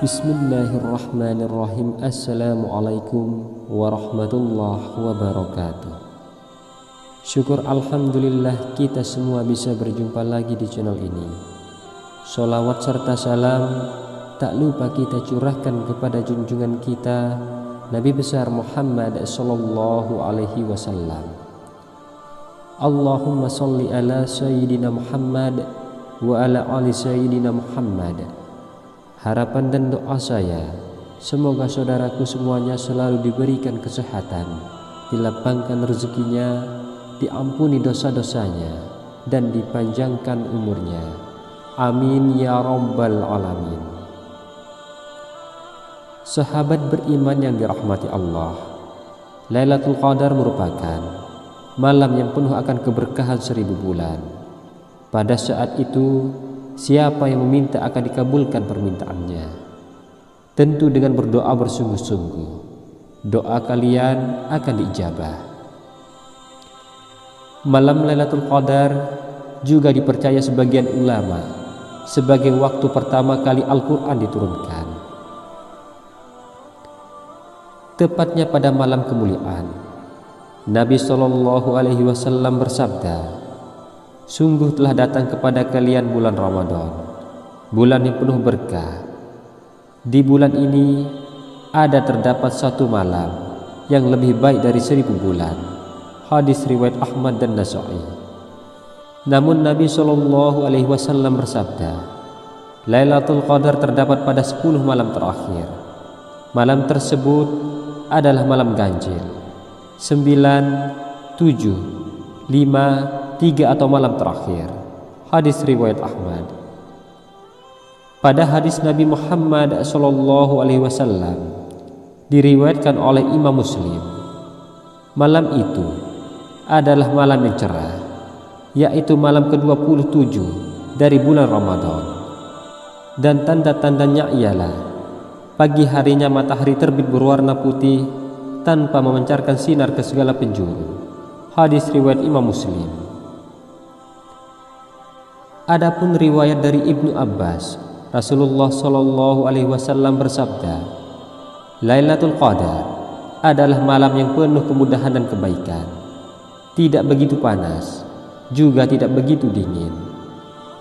Bismillahirrahmanirrahim. Assalamualaikum warahmatullahi wabarakatuh. Syukur alhamdulillah kita semua bisa berjumpa lagi di channel ini. Sholawat serta salam tak lupa kita curahkan kepada junjungan kita Nabi besar Muhammad sallallahu alaihi wasallam. Allahumma sholli ala sayyidina Muhammad wa ala ali sayyidina Muhammad. Harapan dan doa saya, semoga saudaraku semuanya selalu diberikan kesehatan, dilapangkan rezekinya, diampuni dosa-dosanya, dan dipanjangkan umurnya. Amin ya rabbal alamin. Sahabat beriman yang dirahmati Allah, Lailatul Qadar merupakan malam yang penuh akan keberkahan 1000 bulan. Pada saat itu, siapa yang meminta akan dikabulkan permintaannya. Tentu dengan berdoa bersungguh-sungguh, doa kalian akan diijabah. Malam Lailatul Qadar juga dipercaya sebagian ulama sebagai waktu pertama kali Al-Quran diturunkan. Tepatnya pada malam kemuliaan, Nabi SAW bersabda, "Sungguh telah datang kepada kalian bulan Ramadan, bulan yang penuh berkah. Di bulan ini terdapat satu malam yang lebih baik dari 1000 bulan." Hadis riwayat Ahmad dan Nasa'i. Namun Nabi SAW bersabda, Lailatul Qadar terdapat pada 10 malam terakhir. Malam tersebut adalah malam ganjil, 9, 7, 5, 3 atau malam terakhir. Hadis riwayat Ahmad. Pada hadis Nabi Muhammad SAW diriwayatkan oleh Imam Muslim, malam itu adalah malam yang cerah, yaitu malam ke-27 dari bulan Ramadan, dan tanda-tandanya ialah pagi harinya matahari terbit berwarna putih tanpa memancarkan sinar ke segala penjuru. Hadis riwayat Imam Muslim. Adapun riwayat dari Ibnu Abbas, Rasulullah SAW bersabda, Lailatul Qadar adalah malam yang penuh kemudahan dan kebaikan. Tidak begitu panas, juga tidak begitu dingin.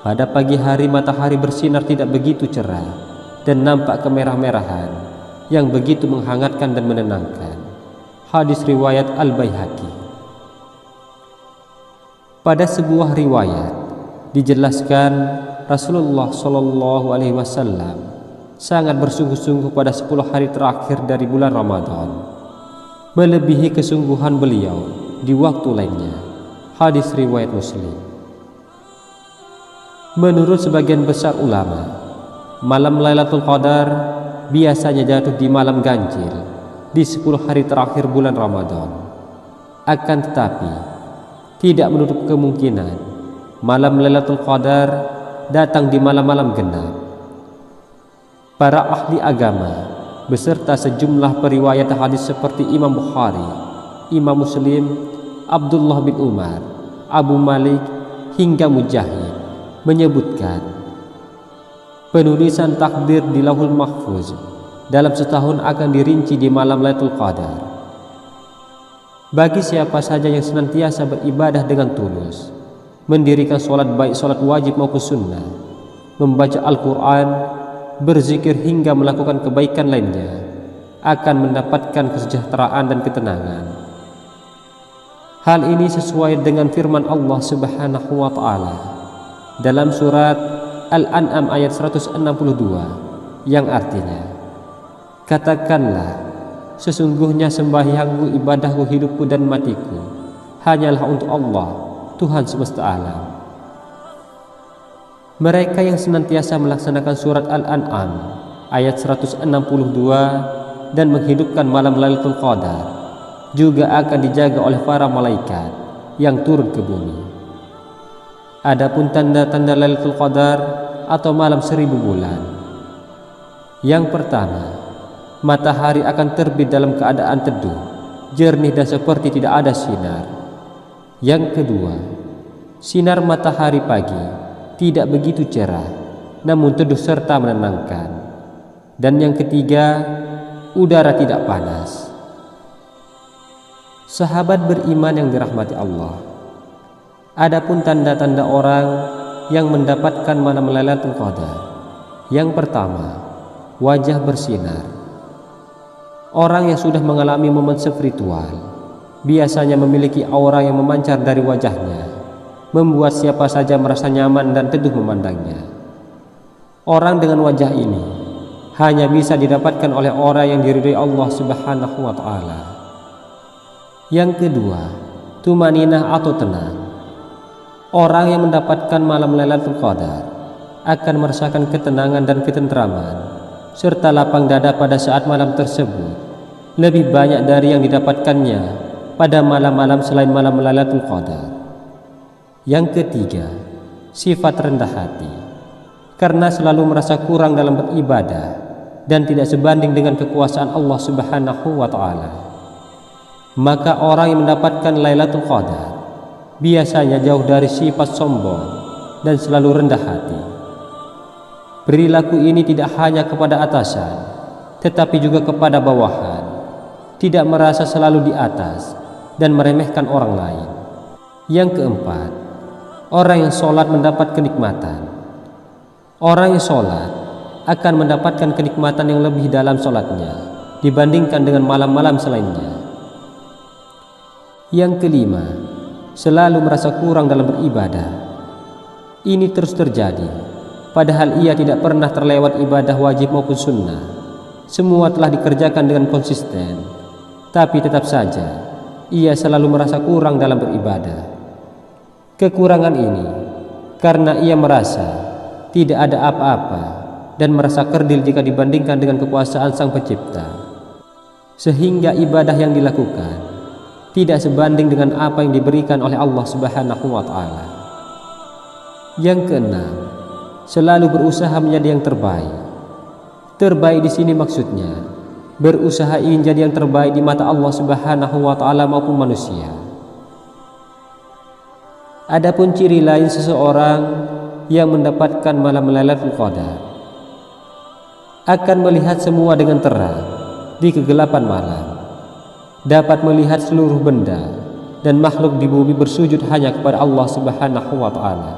Pada pagi hari matahari bersinar tidak begitu cerah dan nampak kemerah-merahan yang begitu menghangatkan dan menenangkan. Hadis riwayat Al-Baihaqi. Pada sebuah riwayat dijelaskan Rasulullah SAW sangat bersungguh-sungguh pada 10 hari terakhir dari bulan Ramadan, melebihi kesungguhan beliau di waktu lainnya. Hadis riwayat Muslim. Menurut sebagian besar ulama, malam Lailatul Qadar biasanya jatuh di malam ganjil di 10 hari terakhir bulan Ramadan. Akan tetapi tidak menutup kemungkinan malam Lailatul Qadar datang di malam-malam genap. Para ahli agama beserta sejumlah periwayat hadis seperti Imam Bukhari, Imam Muslim, Abdullah bin Umar, Abu Malik hingga Mujahid menyebutkan penulisan takdir di Lauhul Mahfuz dalam setahun akan dirinci di malam Lailatul Qadar. Bagi siapa saja yang senantiasa beribadah dengan tulus, mendirikan sholat baik sholat wajib maupun sunnah, membaca Al-Quran, berzikir hingga melakukan kebaikan lainnya, akan mendapatkan kesejahteraan dan ketenangan. Hal ini sesuai dengan firman Allah Subhanahu wa Ta'ala dalam surat Al-An'am ayat 162 yang artinya, "Katakanlah, sesungguhnya sembahyangku, ibadahku, hidupku dan matiku hanyalah untuk Allah, Tuhan semesta alam." Mereka yang senantiasa melaksanakan surat Al-An'am ayat 162 dan menghidupkan malam Lailatul Qadar juga akan dijaga oleh para malaikat yang turun ke bumi. Adapun tanda-tanda Lailatul Qadar atau malam 1000 bulan. Yang pertama, matahari akan terbit dalam keadaan teduh, jernih dan seperti tidak ada sinar. Yang kedua, sinar matahari pagi tidak begitu cerah, namun teduh serta menenangkan. Dan yang ketiga, udara tidak panas. Sahabat beriman yang dirahmati Allah, adapun tanda-tanda orang yang mendapatkan malam Lailatul Qadar. Yang pertama, wajah bersinar. Orang yang sudah mengalami momen spiritual biasanya memiliki aura yang memancar dari wajahnya, membuat siapa saja merasa nyaman dan teduh memandangnya. Orang dengan wajah ini hanya bisa didapatkan oleh orang yang diridhoi Allah Subhanahu wa Ta'ala. Yang kedua, tumaninah atau tenang. Orang yang mendapatkan malam Lailatul Qadar akan merasakan ketenangan dan ketentraman serta lapang dada pada saat malam tersebut, lebih banyak dari yang didapatkannya pada malam-malam selain malam Lailatul Qadar. Yang ketiga, sifat rendah hati. Karena selalu merasa kurang dalam beribadah dan tidak sebanding dengan kekuasaan Allah Subhanahu wa Ta'ala, maka orang yang mendapatkan Lailatul Qadar biasanya jauh dari sifat sombong dan selalu rendah hati. Perilaku ini tidak hanya kepada atasan, tetapi juga kepada bawahan. Tidak merasa selalu di atas dan meremehkan orang lain. Yang keempat, orang yang sholat mendapat kenikmatan. Orang yang sholat akan mendapatkan kenikmatan yang lebih dalam sholatnya dibandingkan dengan malam-malam selainnya. Yang kelima, selalu merasa kurang dalam beribadah. Ini terus terjadi, padahal ia tidak pernah terlewat ibadah wajib maupun sunnah. Semua telah dikerjakan dengan konsisten, tapi tetap saja ia selalu merasa kurang dalam beribadah. Kekurangan ini karena ia merasa tidak ada apa-apa dan merasa kerdil jika dibandingkan dengan kekuasaan Sang Pencipta, sehingga ibadah yang dilakukan tidak sebanding dengan apa yang diberikan oleh Allah Subhanahu wa Ta'ala. Yang keenam, selalu berusaha menjadi yang terbaik. Terbaik di sini maksudnya berusaha ingin jadi yang terbaik di mata Allah Subhanahu wa Ta'ala maupun manusia. Adapun ciri lain seseorang yang mendapatkan malam Lailatul Qadar akan melihat semua dengan terang di kegelapan malam, dapat melihat seluruh benda dan makhluk di bumi bersujud hanya kepada Allah Subhanahu wa Ta'ala,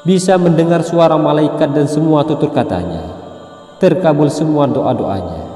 bisa mendengar suara malaikat dan semua tutur katanya, terkabul semua doa-doanya.